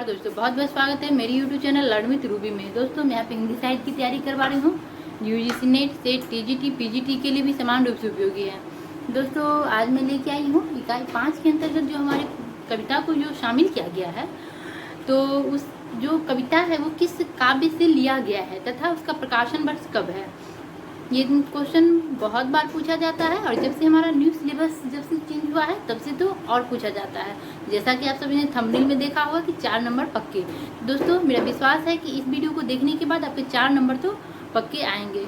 दोस्तों, बहुत बहुत स्वागत है मेरी YouTube channel learn with Ruby में। दोस्तों मैं यहाँ पे हिंदी साहित्य की तैयारी करवा रही हूँ। UGC net set TGT PGT के लिए भी समान रूप से उपयोगी है। दोस्तों आज मैं लेके आई हूँ इकाई 5 के अंतर्गत जो हमारी कविता को जो शामिल किया गया है, तो उस जो कविता है वो किस काव्य से लिया गया है तथा उसका प्रकाशन वर्ष कब है। ये क्वेश्चन बहुत बार पूछा जाता है और जब से हमारा न्यू सिलेबस जब से चेंज हुआ है तब से तो और पूछा जाता है। जैसा कि आप सभी ने थंबनेल में देखा होगा कि 4 नंबर पक्के। दोस्तों मेरा विश्वास है कि इस वीडियो को देखने के बाद आपके 4 नंबर तो पक्के आएंगे।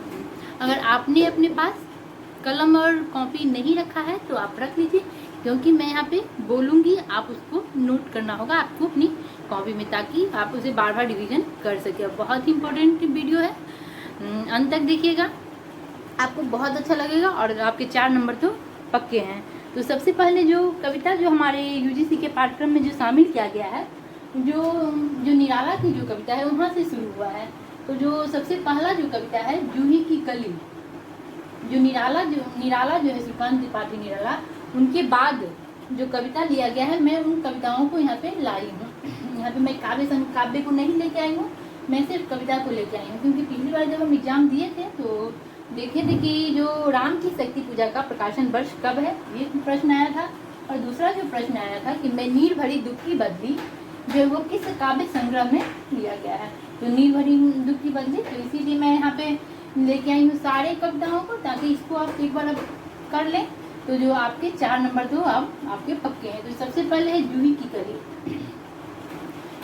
अगर आपने अपने पास कलम और कॉपी नहीं रखा है तो आप रख लीजिए, क्योंकि मैं यहाँ पे बोलूँगी, आप उसको नोट करना होगा आपको अपनी कॉपी में, ताकि आप उसे बार बार रिविजन कर सके। बहुत ही इंपॉर्टेंट वीडियो है, अंत तक देखिएगा, आपको बहुत अच्छा लगेगा और आपके 4 नंबर तो पक्के हैं। तो सबसे पहले जो कविता जो हमारे यूजीसी के पाठ्यक्रम में जो शामिल किया गया है, जो निराला की जो कविता है वहाँ से शुरू हुआ है। तो जो सबसे पहला जो कविता है जूही की कली, जो निराला जो है श्रीकांत त्रिपाठी निराला, उनके बाद जो कविता लिया गया है, मैं उन कविताओं को यहाँ पे लाई हूँ। यहाँ पे मैं काव्य को नहीं लेके आई हूँ, मैं सिर्फ कविता को लेके आई हूँ, क्योंकि पिछली बार जब हम एग्जाम दिए थे तो देखे थे कि जो राम की शक्ति पूजा का प्रकाशन वर्ष कब है, ये प्रश्न आया था। और दूसरा जो प्रश्न आया था कि मैं नीर भरी दुख की बदली, जो वो किस काव्य संग्रह में लिया गया है। तो नीर भरी दुख की बदली, तो इसीलिए मैं यहाँ पे लेके आई हूँ सारे कविताओं को, ताकि इसको आप एक बार अब कर लें। तो जो आपके 4 नंबर तो अब आपके पक्के हैं। तो सबसे पहले है जूही की कली।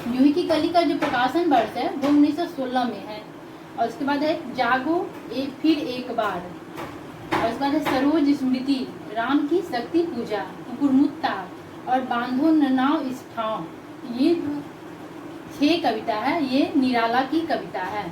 जूही की कली का जो प्रकाशन वर्ष है वो 1916 में है। और उसके बाद है जागो फिर एक बार, और उसके बाद है सरोज स्मृति, राम की शक्ति पूजा, कुकुरमुत्ता और बांधो नाव इस ठाव। ये 6 कविता है, ये निराला की कविता है।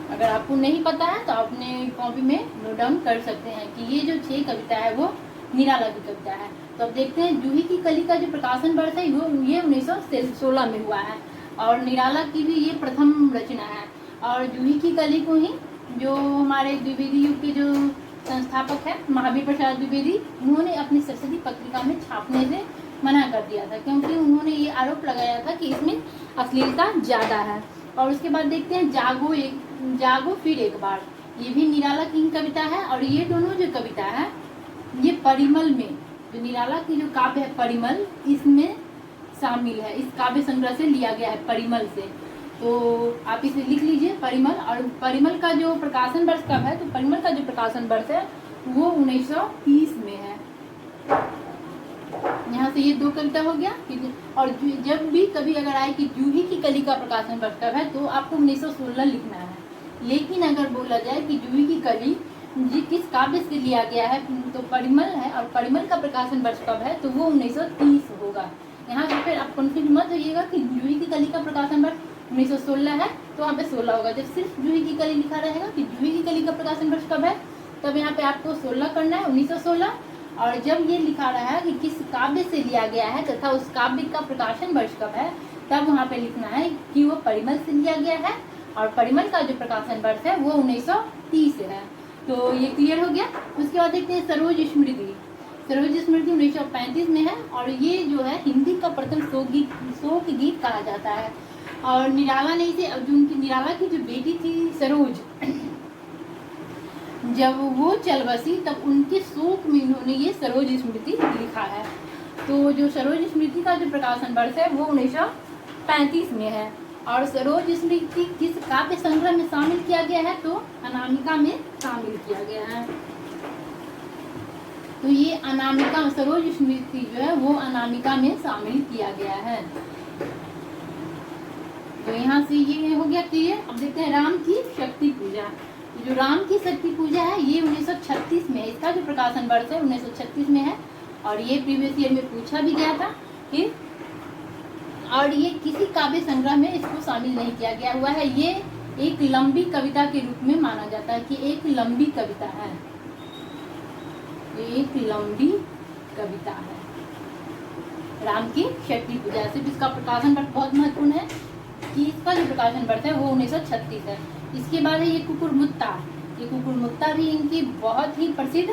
अगर आपको नहीं पता है तो अपने कॉपी में नोट डाउन कर सकते हैं कि ये जो 6 कविता है वो निराला की कविता है। तो अब देखते हैं जूही की कली का जो प्रकाशन वर्ष है वो ये 1916 में हुआ है, और निराला की भी ये प्रथम रचना है। और जूही की कली को ही जो हमारे द्विवेदी युग के जो संस्थापक है महावीर प्रसाद द्विवेदी, उन्होंने अपनी सरस्वती पत्रिका में छापने से मना कर दिया था, क्योंकि उन्होंने ये आरोप लगाया था कि इसमें अश्लीलता ज़्यादा है। और उसके बाद देखते हैं जागो फिर एक बार, ये भी निराला की कविता है। और ये दोनों जो कविता है ये परिमल में, जो निराला की जो काव्य है परिमल, इसमें शामिल है, इस काव्य संग्रह से लिया गया है, परिमल से। तो आप इसे लिख लीजिए परिमल। और परिमल का जो प्रकाशन वर्ष कब है, तो परिमल का जो प्रकाशन वर्ष है वो 1930 में है। यहाँ से ये 2 कविता हो गया। और जब भी कभी अगर आए कि जूही की कली का प्रकाशन वर्ष कब है, तो आपको 1916 लिखना है। लेकिन अगर बोला जाए कि जूही की कली जी किस काव्य से लिया गया है, तो परिमल है, और परिमल का प्रकाशन वर्ष कब है, तो वो 1930 होगा। यहाँ पे फिर आप कंफ्यूज मत होइएगा कि जूही की कली का प्रकाशन वर्ष 1916 है तो वहाँ पे 16 होगा। जब सिर्फ जूही की कली लिखा रहेगा कि जूही की कली का प्रकाशन वर्ष कब है, तब यहाँ पे आपको 16 करना है, 1916। और जब ये लिखा रहा है कि किस काव्य से लिया गया है तथा उस काव्य का प्रकाशन वर्ष कब है, तब वहाँ पे लिखना है कि वो परिमल से लिया गया है, और परिमल का जो प्रकाशन वर्ष है वो 1930 है। तो ये क्लियर हो गया। उसके बाद देखते हैं सरोज स्मृति। सरोज स्मृति 1935 में है, और ये जो है हिंदी का प्रथम शोक गीत कहा जाता है। और निराला ने इसे, उनकी निराला की जो बेटी थी सरोज, जब वो चल बसी तब उनके शोक में उन्होंने ये सरोज स्मृति लिखा है। तो जो सरोज स्मृति का जो प्रकाशन वर्ष है वो 1935 में है। और सरोज स्मृति किस काव्य संग्रह में शामिल किया गया है, तो अनामिका में शामिल किया गया है। तो ये अनामिका, सरोज स्मृति जो है वो अनामिका में शामिल किया गया है। तो यहाँ से ये हो गया क्लियर। अब देखते हैं राम की शक्ति पूजा। जो राम की शक्ति पूजा है ये 1936 में है, इसका जो प्रकाशन वर्ष है 1936 में है। और ये प्रीवियस ईयर में पूछा भी गया था कि, और ये किसी काव्य संग्रह में इसको शामिल नहीं किया गया हुआ है। ये एक लंबी कविता के रूप में माना जाता है कि एक लंबी कविता है, ये एक लंबी कविता है राम की शक्ति पूजा। सिर्फ इसका प्रकाशन वर्ष बहुत महत्वपूर्ण है कि इसका जो प्रकाशन वर्ष है वो 1936 है। इसके बाद है ये कुकुरमुत्ता। ये कुकुरमुत्ता भी इनकी बहुत ही प्रसिद्ध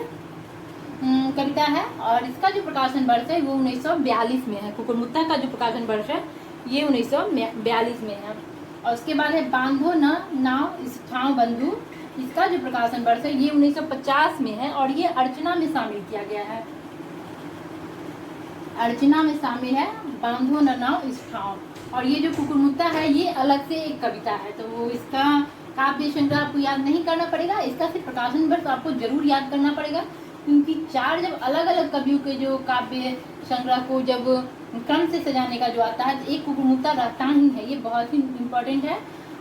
कविता है और इसका जो प्रकाशन वर्ष है वो 1942 में है। कुकुरमुत्ता का जो प्रकाशन वर्ष है ये 1942 में है। और उसके बाद है बांधो न नाव इस ठाव बंधु, इसका जो प्रकाशन वर्ष है ये 1950 में है और ये अर्चना में शामिल किया गया है। अर्चना में शामिल है बांधो न नाव इस ठाव। और ये जो कुकुरमुत्ता है ये अलग से एक कविता है, तो वो इसका काव्य श्रृंखला आपको याद नहीं करना पड़ेगा, इसका सिर्फ प्रकाशन वर्ष आपको जरूर याद करना पड़ेगा, क्योंकि 4 जब अलग अलग कवियों के जो काव्य संग्रह को जब क्रम से सजाने का जो आता है तो एक कुकुरमुत्ता रहता ही है। ये बहुत ही इम्पोर्टेंट है,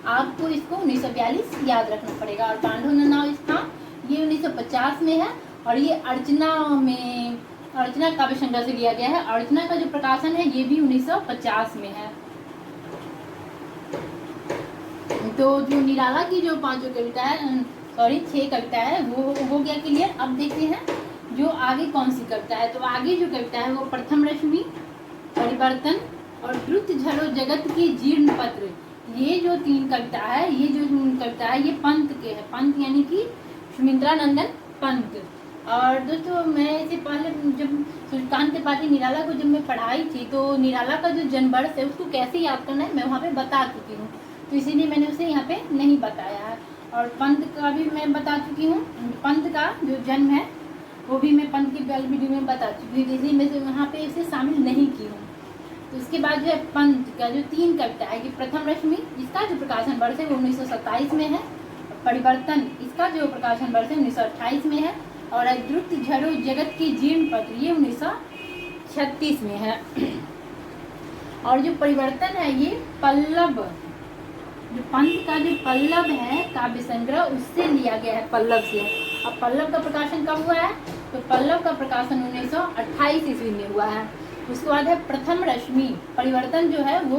आपको इसको 1942 याद रखना पड़ेगा। और बांधो न नाव इस ठाव ये 1950 में है और ये अर्चना काव्य संग्रह से लिया गया है। अर्चना का जो प्रकाशन है ये भी 1950 में है। तो जो निराला की जो 5 कविता है, सॉरी 6 कविता है वो हो गया क्लियर। अब देखते हैं जो आगे कौन सी कविता है। तो आगे जो कविता है वो प्रथम रश्मि, परिवर्तन और द्रुत झरो जगत की जीर्ण पत्र, ये जो 3 कविता है, ये जो कविता है ये पंत के है। पंत यानी कि सुमित्रानंदन पंत। और दोस्तों मैं इससे पहले जब सूर्यकांत त्रिपाठी निराला को जब मैं पढ़ाई थी तो निराला का जो जन्म वर्ष है उसको कैसे याद करना है मैं वहाँ पे बता चुकी हूँ, तो इसीलिए मैंने उसे यहाँ पे नहीं बताया है। और पंत का भी मैं बता चुकी हूँ, पंत का जो जन्म है वो भी मैं पंत की वीडियो में बता चुकी हूँ, इसलिए मैं वहाँ पे इसे शामिल नहीं की हूँ। तो इसके बाद जो है पंत का जो 3 कविता है कि प्रथम रश्मि, इसका जो प्रकाशन वर्ष है वो 1927 में है। परिवर्तन, इसका जो प्रकाशन वर्ष है 1928 में है। और द्रुत झरो जगत की जीर्ण पत्र, ये 1936 में है। और जो परिवर्तन है ये पल्लव, जो पंत का जो पल्लव है काव्य संग्रह उससे लिया गया है, पल्लव से। अब पल्लव का प्रकाशन कब हुआ है, तो पल्लव का प्रकाशन 1928 ईस्वी में हुआ है। उसके बाद है प्रथम रश्मि, परिवर्तन जो है वो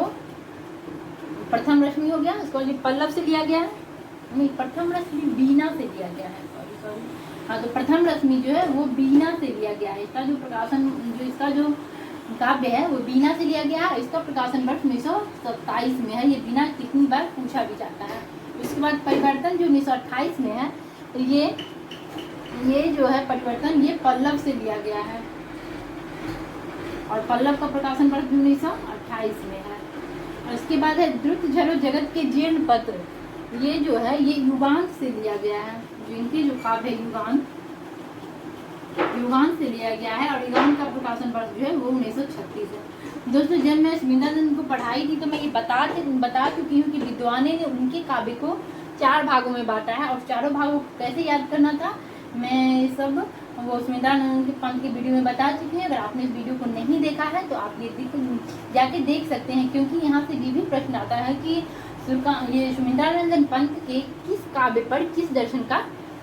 प्रथम रश्मि हो गया, उसको पल्लव से लिया गया है, नहीं प्रथम रश्मि बीना से लिया गया है, सॉरी हाँ। तो प्रथम रश्मि जो है वो बीना से लिया गया है, इसका जो प्रकाशन जो इसका जो काव्य है वो बीना से लिया गया है। इसका प्रकाशन वर्ष 1927 में है, ये बीना कितनी बार पूछा भी जाता है। उसके बाद परिवर्तन जो 1928 में है, तो ये जो है परिवर्तन ये पल्लव से लिया गया है और पल्लव का प्रकाशन वर्ष 1928 में है। और इसके बाद है द्रुत झरो जगत के जीर्ण पत्र, ये जो है ये युगांत से लिया गया है, जो इनके जो काव्य युगांत से लिया गया है। और युगांत का प्रकाशन वर्ष जो है वो 1936 है। दोस्तों जब मैं स्मितानंद को पढ़ाई थी तो मैं ये बता चुकी हूँ कि विद्वानों ने उनके काव्य को 4 भागों में बांटा है और चारों भागों को कैसे याद करना था मैं सब वो स्मितानंद के पंत की वीडियो में बता चुकी हूँ। अगर आपने इस वीडियो को नहीं देखा है तो आप ये जाके देख सकते हैं, क्योंकि यहाँ से ये भी प्रश्न आता है कि ये सुमित्रानंदन पंत के किस काव्य पर किस दर्शन का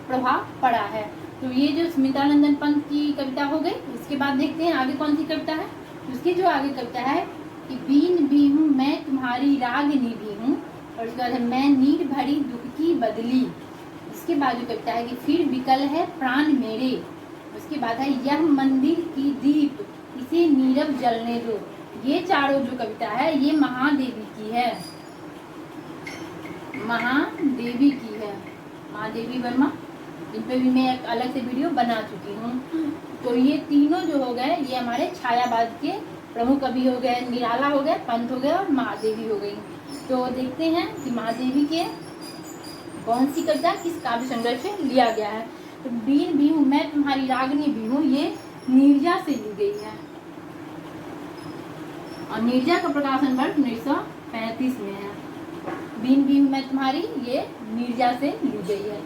प्रभाव पड़ा है। तो ये जो सुमित्रानंदन पंत की कविता हो गई। उसके बाद देखते हैं आगे कौन सी कविता है। उसकी जो आगे कविता है कि बीन भी हूँ मैं तुम्हारी रागनी भी हूँ, और उसके बाद है मैं नीर भरी दुख की बदली। इसके बाद जो कविता है कि फिर विकल है प्राण मेरे। उसके बाद है यह मंदिर की दीप इसे नीरव जलने दो। ये चारों जो कविता है ये महादेवी की है, महादेवी की है, महादेवी वर्मा, इन पे भी मैं एक अलग से वीडियो बना चुकी हूँ। तो ये तीनों जो हो गए ये हमारे छायावाद के प्रमुख कवि हो गए, निराला हो गए, पंत हो गए और महादेवी हो गई। तो देखते हैं कि महादेवी के कौन सी कविता किस काव्य संग्रह से लिया गया है। तो बीन भी हूँ मैं तुम्हारी रागनी भी हूँ, ये नीरजा से ली गई है और नीरजा का प्रकाशन वर्ष 1935 में है। बीन भी हूँ मैं तुम्हारी ये नीरजा से ली गई है।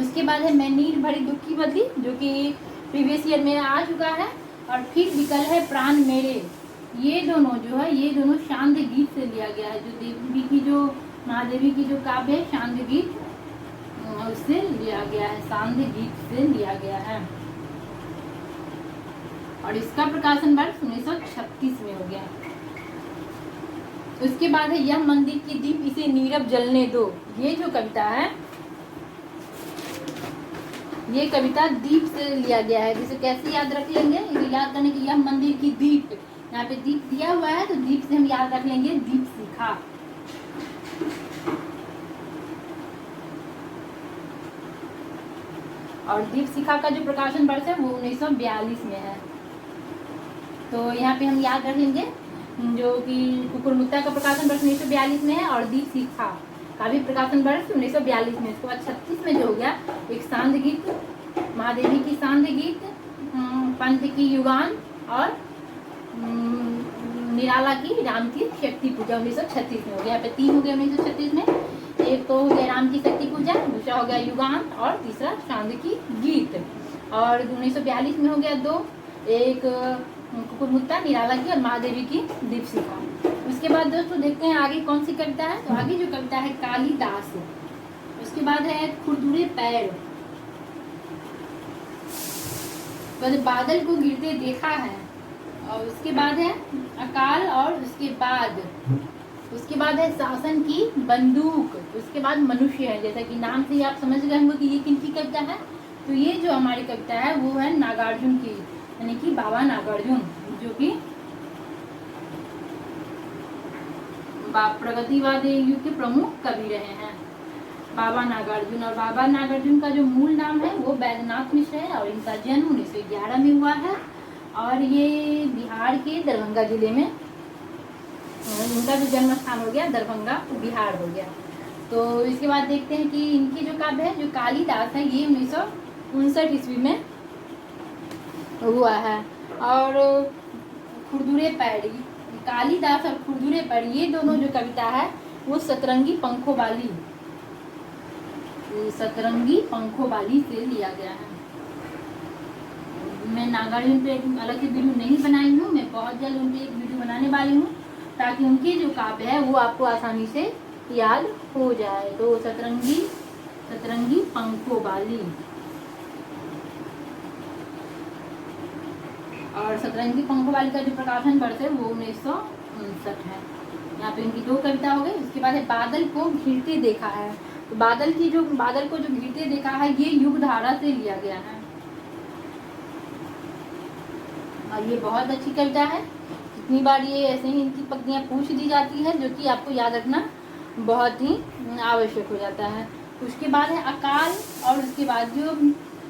उसके बाद है मैं नीर भरी दुख की बदली, जो कि प्रीवियस ईयर में आ चुका है। और फिर विकल है प्राण मेरे, ये दोनों जो है ये दोनों शांत गीत से लिया गया है। जो देवी की जो महादेवी की जो काव्य है शांत गीत उससे लिया गया है, शांत गीत से लिया गया है। और इसका प्रकाशन वर्ष 1936 में हो गया। उसके बाद है यह मंदिर की दीप इसे नीरव जलने दो। ये जो कविता है ये कविता दीप से लिया गया है। जिसे कैसे याद रख लेंगे, इसे याद करने की यह मंदिर की दीप, यहाँ पे दीप दिया हुआ है तो दीप से हम याद रख लेंगे दीप शिखा। और दीपशिखा का जो प्रकाशन वर्ष है वो 1942 में है। तो यहाँ पे हम याद रख लेंगे जो कि कुकुरमुत्ता का प्रकाशन वर्ष 1942 में है और दीपशिखा का भी प्रकाशन वर्ष 1942 में। इसके बाद 36 में जो हो गया एक सांध्य गीत, महादेवी की सांध्य गीत, पंत की युगान और निराला की राम की शक्ति पूजा 1936 में हो गया। यहाँ पे 3 हो गया 1936 में। एक तो हो गया राम की शक्ति पूजा, दूसरा हो गया युगान और तीसरा सांध्य की गीत। और 1942 में हो गया 2, एक कुकुरमुत्ता निराला की और महादेवी की दीपशिखा। उसके बाद दोस्तों देखते हैं आगे कौन सी कविता है। तो आगे जो कविता है कालिदास, उसके बाद है खुरदुरे पैर, बादल को गिरते देखा है, और उसके बाद है अकाल, और उसके बाद है शासन की बंदूक, उसके बाद मनुष्य है। जैसा कि नाम से ही आप समझ गए होंगे कि ये किनकी कविता है। तो ये जो हमारी कविता है वो है नागार्जुन की, यानी कि बाबा नागार्जुन, जो कि प्रगतिवाद युग के प्रमुख कवि रहे हैं, बाबा नागार्जुन। और बाबा नागार्जुन का जो मूल नाम है वो बैद्यनाथ मिश्र है और इनका जन्म 1911 में हुआ है और ये बिहार के दरभंगा जिले में, इनका जो जन्म स्थान हो गया दरभंगा बिहार हो गया। तो इसके बाद देखते हैं कि इनकी जो काव्य है, जो कालिदास है, ये 1959 ईस्वी में हुआ है। और खुरदुरे पैर, कालिदास और खुरदुरे पैर, ये दोनों जो कविता है वो सतरंगी पंखों वाली से लिया गया है। मैं नागार्जुन पे एक अलग से वीडियो नहीं बनाई हूँ, मैं बहुत जल्द उन पे एक वीडियो बनाने वाली हूँ ताकि उनके जो काव्य है वो आपको आसानी से याद हो जाए। तो सतरंगी पंखों वाली, और सतरंगी पंखों वाली का जो प्रकाशन वर्ष है वो 1959 है। यहाँ पे इनकी 2 कविता हो गई। उसके बाद है बादल को घिरते देखा है। तो बादल को जो घिरते देखा है ये युग धारा से लिया गया है और ये बहुत अच्छी कविता है। कितनी बार ये ऐसे ही इनकी पंक्तियाँ पूछ दी जाती है जो कि आपको याद रखना बहुत ही आवश्यक हो जाता है। उसके बाद है अकाल, और उसके बाद जो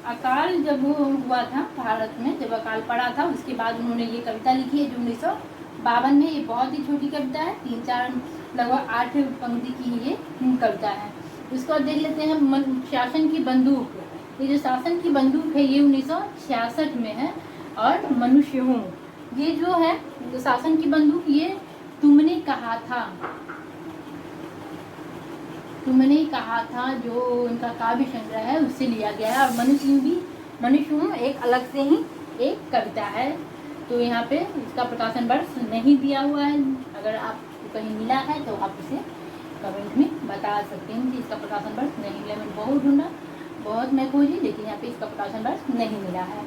अकाल जब हुआ था भारत में, जब अकाल पड़ा था, उसके बाद उन्होंने ये कविता लिखी है जो 1952 में। ये बहुत ही छोटी कविता है, 3-4 लगभग 8 पंक्ति की ये कविता है। उसको देख लेते हैं शासन की बंदूक। ये जो शासन की बंदूक है ये 1966 में है। और मनुष्य हूँ, ये जो है जो शासन की बंदूक, ये तुमने कहा था जो इनका काव्य संग्रह है उससे लिया गया है। और मनुष्य हूँ एक अलग से ही एक कविता है। तो यहाँ पे इसका प्रकाशन वर्ष नहीं दिया हुआ है, अगर आपको कहीं मिला है तो आप इसे कमेंट में बता सकते हैं कि इसका प्रकाशन वर्ष नहीं मिला। मैंने बहुत ढूंढा, बहुत मैं खोजी, लेकिन यहाँ पे इसका प्रकाशन वर्ष नहीं मिला है।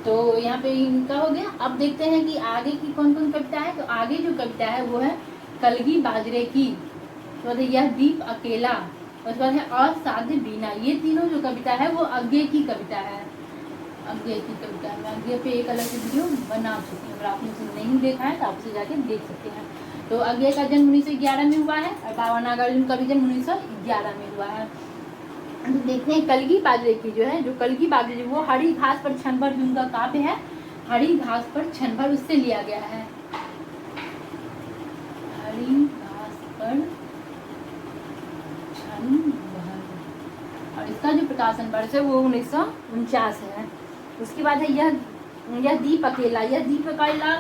तो यहाँ पे इनका हो गया। अब देखते हैं कि आगे की कौन कौन कविता है। तो आगे जो कविता है वो है कलगी बाजरे की, तो यह दीप अकेला, उसके बाद है असाध्य बीना। ये तीनों जो कविता है वो अज्ञे की कविता है। अज्ञे की कविता है, मैं अज्ञे पे एक अलग से वीडियो बना चुकी हूँ, अगर आपने उसे नहीं देखा है तो आप उसे जाके देख सकते हैं। तो अज्ञे का जन्म 1911 में हुआ है और बाबा नागार्जुन का भी जन्म 1911 में हुआ है। देखते हैं कलगी बाजरे की जो है, जो कलगी बाजरे वो हरी घास पर क्षण भर, जो उनका काव्य है हरी घास पर क्षण भर, उससे लिया गया है। हरी घास पर क्षण भर, और इसका जो प्रकाशन वर्ष है वो 1949 है। उसके बाद है यह दीप अकेला। यह दीप अकेला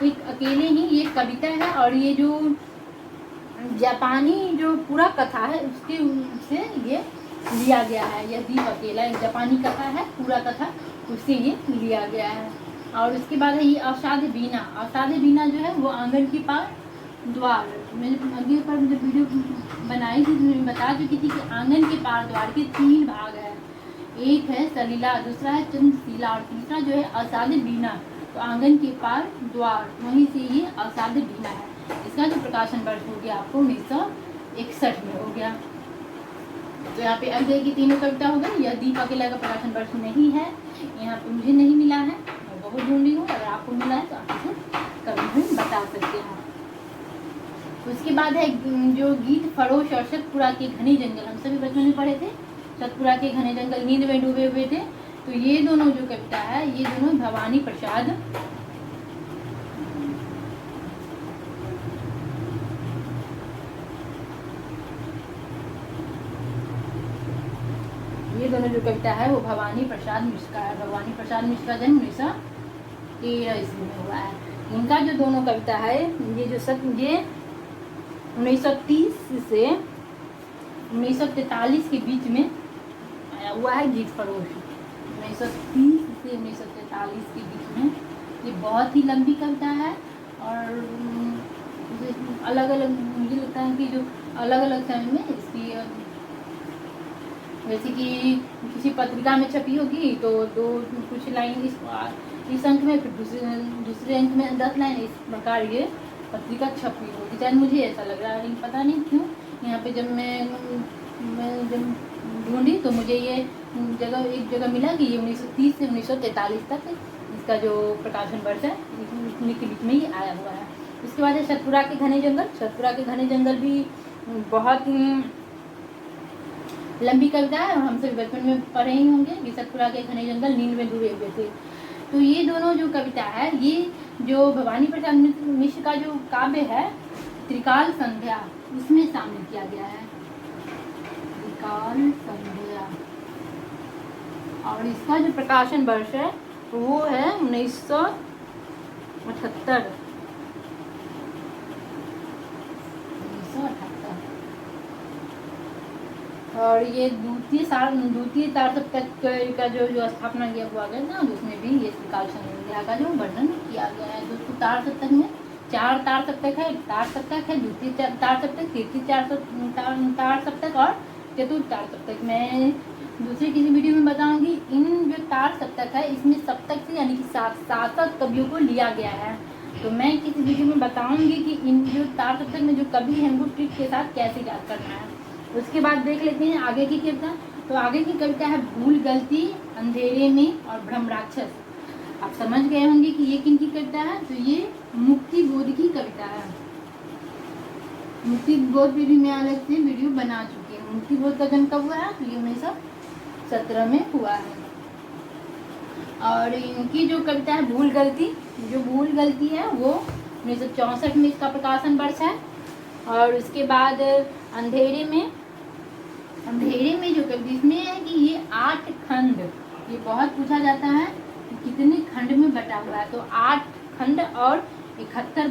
एक अकेले ही ये कविता है और ये जो जापानी जो पूरा कथा है उसके से ये लिया गया है। यह दीप अकेला एक जापानी कथा है, पूरा कथा उससे ये लिया गया है। और उसके बाद है ये असाध्य बीना। असाध्य बीना जो है वो आंगन के पार द्वार, मैंने आगे पर जब वीडियो बनाई थी तो मैं बता चुकी थी कि आंगन के पार द्वार के 3 भाग है। एक है सलीला, दूसरा है चंद्रशीला और तीसरा जो है असाध्य बीना। तो आंगन के पार द्वार, वहीं से ये असाध्य बीना है। इसका जो प्रकाशन वर्ष हो गया आपको 1961 में हो गया। तो यहाँ पे अज्ञे की तीनों कविता हो गई। यह दीप अकेला का प्रकाशन वर्ष नहीं है, यहाँ पे मुझे नहीं मिला है, मैं बहुत ढूंढी हूँ। अगर आपको मिला है तो आप इसे कमेंट में बता सकते हैं। उसके बाद है जो गीत फरोश और सतपुरा के घने जंगल, हम सभी बचपन में पढ़े थे। सतपुरा के घने जंगल नींद में डूबे हुए थे, तो ये दोनों जो कविता है, ये दोनों भवानी प्रसाद ये दोनों जो कविता है वो भवानी प्रसाद मिश्र का है। भवानी प्रसाद मिश्र का जन्म 1913 ईस्वी में हुआ है। इनका जो दोनों कविता है, ये 1930 से 1943 के बीच में आया हुआ है गीत फरोश। 1930 से 1943 के बीच में ये बहुत ही लंबी कविता है और अलग अलग मुझे लगता है कि जो अलग अलग समय में इसकी, जैसे कि किसी पत्रिका में छपी होगी तो दो कुछ लाइन इस अंक में, फिर दूसरे अंक में 10 लाइन, इस प्रकार ये पत्रिका छपी होगी। शायद मुझे ऐसा लग रहा है, लेकिन पता नहीं क्यों यहाँ पे जब मैं जब ढूंढी तो मुझे ये एक जगह मिला कि ये 1930 से 1943 तक इसका जो प्रकाशन वर्ष है इतने के बीच में ही आया हुआ है। इसके बाद है सतपुरा के घने जंगल। सतपुरा के घने जंगल भी बहुत लंबी कविता है और हम सभी बचपन में पढ़े ही होंगे कि सतपुरा के घने जंगल नींद में डूबे हुए थे। तो ये दोनों जो कविता है, ये जो भवानी प्रसाद मिश्र का जो काव्य है त्रिकाल संध्या, उसमें शामिल किया गया है। त्रिकाल संध्या, और इसका जो प्रकाशन वर्ष है वो है 1978। और ये द्वितीय तार सप्तक का जो स्थापना किया हुआ गया ना, उसमें भी ये त्रिकाल संध्या का जो वर्णन किया गया है। दोस्तों तार सप्तक में 4 तार सप्तक है, तार सप्तक है, द्वितीय तार सप्तक, तृतीय तार सप्तक और चतुर्थ तार सप्तक। मैं दूसरी किसी वीडियो में बताऊंगी। इन जो तार सप्तक है इसमें सप्तक से यानी कि सार्थक कवियों को लिया गया है। तो मैं किसी वीडियो में बताऊंगी कि इन जो तार सप्तक में जो कवि है उनको ट्रिक के साथ कैसे याद करना है। उसके बाद देख लेते हैं आगे की कविता। तो आगे की कविता है भूल गलती, अंधेरे में और भ्रम राक्षस। आप समझ गए होंगे कि ये किन की कविता है। तो ये मुक्ति बोध की कविता है। मुक्ति बोध पे भी मैं अलग से वीडियो बना चुकी हूँ। मुक्ति बोध का जन्म कब हुआ है, तो ये 1917 में हुआ है। और इनकी जो कविता है भूल गलती, जो भूल गलती है वो 1964 में इसका प्रकाशन वर्ष है। और उसके बाद अंधेरे में जो कविता इसमें है कि ये 8 खंड, ये बहुत पूछा जाता है कि कितने खंड में बटा हुआ है। तो 8 खंड और 71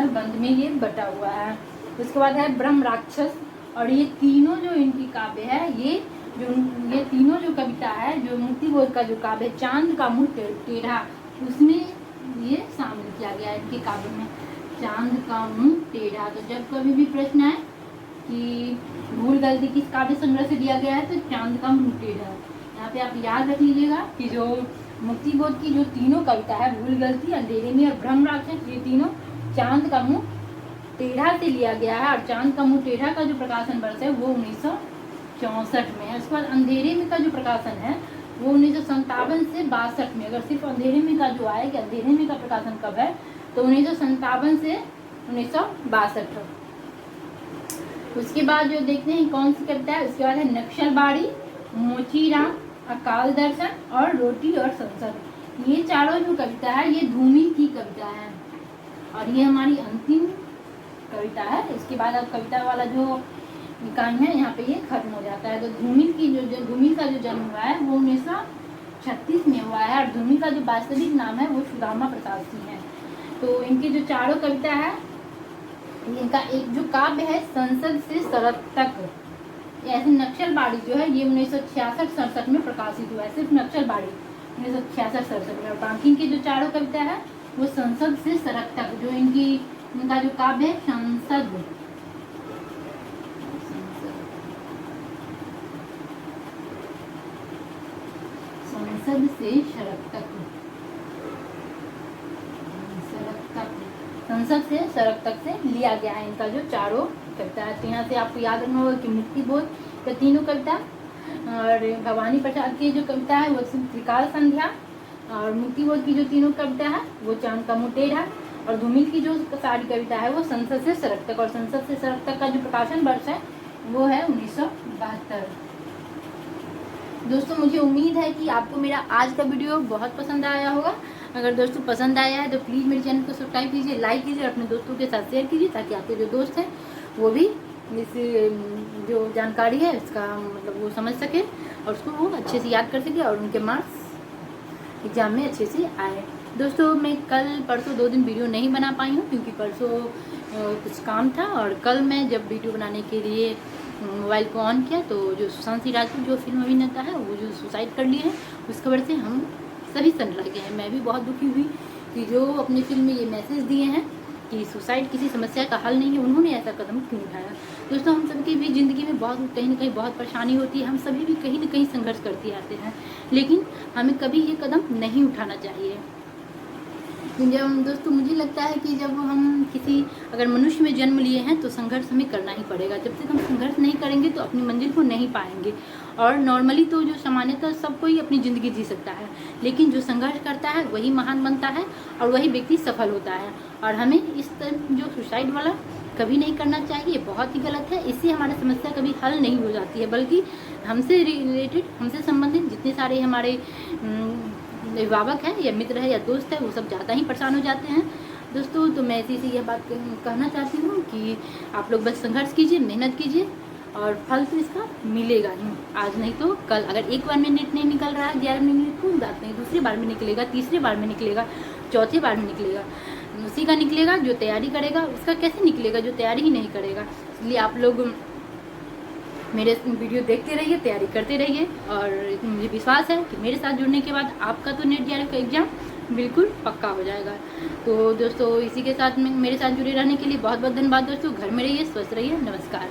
बंद में ये बटा हुआ है। उसके बाद है ब्रह्म राक्षस। और ये तीनों जो इनकी काव्य है, ये तीनों जो कविता है, जो मुक्ति बोध का जो काव्य है चांद का मुंह टेढ़ा, उसमें ये शामिल किया गया है इनके काव्य में, चांद का मुंह टेढ़ा। तो जब कभी भी प्रश्न है कि भूल गलती किस काव्य संग्रह से दिया गया है, तो चांद का मुंह टेढ़ा। यहाँ पे आप याद रख लीजिएगा कि जो मुक्ति बोध की जो तीनों कविता है भूल गलती, अंधेरे में और ब्रह्म राक्षस, ये तीनों चांद का मुंह टेढ़ा से लिया गया है। और चांद का मुंह टेढ़ा का जो प्रकाशन वर्ष है वो 1964 में है। उसके बाद अंधेरे में का जो प्रकाशन है वो 1957 से 62 में। अगर सिर्फ अंधेरे में का जो आए कि अंधेरे में का प्रकाशन कब है, तो 1957 से 1962। उसके बाद जो देखते हैं कौन सी कविता है, उसके बाद है नक्सलबाड़ी, मोचीराम, अकाल दर्शन और रोटी और संसद। ये चारों जो कविता है ये धूमिल की कविता है और ये हमारी अंतिम कविता है। इसके बाद अब कविता वाला जो इकाई है यहाँ पे ये खत्म हो जाता है। तो धूमिल का जो जन्म हुआ है वो 1936 में हुआ है और धूमिल का जो वास्तविक नाम है वो सुदामा प्रसाद सिंह है। तो इनकी जो चारों कविता है, इनका एक जो काव्य है संसद से सड़क तक, ऐसे नक्सलबाड़ी जो है ये 1966-67 में प्रकाशित हुआ है। सिर्फ नक्सलबाड़ी 1966-67 में, और बाकी की जो चारों कविता है वो संसद से सड़क तक, जो इनका जो काव्य है संसद से सड़क तक, संसद से सड़क तक से लिया गया है इनका जो चारों कविता है। तो यहाँ से आपको याद रखना होगा कि मुक्ति बोध का तीनों कविता और भवानी प्रसाद की जो कविता है वो त्रिकाल संध्या, और मुक्ति बोध की जो तीनों कविता है वो चांद का मुंह टेढ़ा, और धूमिल की जो सारी कविता है वो संसद से सड़क तक। और संसद से सड़क तक का जो प्रकाशन वर्ष है वो है 1972। दोस्तों मुझे उम्मीद है कि आपको मेरा आज का वीडियो बहुत पसंद आया होगा। अगर दोस्तों पसंद आया है तो प्लीज़ मेरे चैनल को सब्सक्राइब कीजिए, लाइक कीजिए और अपने दोस्तों के साथ शेयर कीजिए, ताकि आपके जो दोस्त हैं वो भी इस जो जानकारी है इसका मतलब वो समझ सके और उसको वो अच्छे से याद कर सके और उनके मार्क्स एग्ज़ाम में अच्छे से आए। दोस्तों मैं कल परसों 2 दिन वीडियो नहीं बना पाई हूँ, क्योंकि परसों कुछ काम था, और कल मैं जब वीडियो बनाने के लिए मोबाइल को ऑन किया तो जो सुशांत सिंह राजपूत जो फिल्म अभिनेता है वो जो सुसाइड कर लिए हैं, उस खबर से हम सभी सन लगे हैं। मैं भी बहुत दुखी हुई कि जो अपनी फिल्म में ये मैसेज दिए हैं कि सुसाइड किसी समस्या का हल नहीं है, उन्होंने ऐसा कदम क्यों उठाया। दोस्तों हम सबकी भी ज़िंदगी में बहुत कहीं ना कहीं बहुत परेशानी होती है, हम सभी भी कहीं ना कहीं संघर्ष करते आते हैं, लेकिन हमें कभी ये कदम नहीं उठाना चाहिए। जब दोस्तों मुझे लगता है कि जब हम किसी अगर मनुष्य में जन्म लिए हैं तो संघर्ष हमें करना ही पड़ेगा। जब तक हम संघर्ष नहीं करेंगे तो अपनी मंजिल को नहीं पाएंगे। और नॉर्मली तो जो सामान्यतः सब कोई अपनी ज़िंदगी जी सकता है, लेकिन जो संघर्ष करता है वही महान बनता है और वही व्यक्ति सफल होता है। और हमें इस तरह जो सुसाइड वाला कभी नहीं करना चाहिए, बहुत ही गलत है। इससे हमारी समस्या कभी हल नहीं हो जाती है, बल्कि हमसे रिलेटेड, हमसे संबंधित जितने सारे हमारे अभिभावक है या मित्र है या दोस्त है, वो सब ज़्यादा ही परेशान हो जाते हैं। दोस्तों तो मैं इसी से यह बात कहना चाहती हूँ कि आप लोग बस संघर्ष कीजिए, मेहनत कीजिए और फल तो इसका मिलेगा ही, आज नहीं तो कल। अगर एक बार में नेट नहीं निकल रहा है 11 मिनट कोई बात नहीं, दूसरी बार में निकलेगा, तीसरी बार में निकलेगा, चौथी बार में निकलेगा। उसी का निकलेगा जो तैयारी करेगा, उसका कैसे निकलेगा जो तैयारी ही नहीं करेगा। इसलिए आप लोग मेरे वीडियो देखते रहिए, तैयारी करते रहिए, और मुझे विश्वास है कि मेरे साथ जुड़ने के बाद आपका तो नेट जेआरएफ का एग्ज़ाम बिल्कुल पक्का हो जाएगा। तो दोस्तों इसी के साथ में मेरे साथ जुड़े रहने के लिए बहुत बहुत धन्यवाद। दोस्तों घर में रहिए, स्वस्थ रहिए, नमस्कार।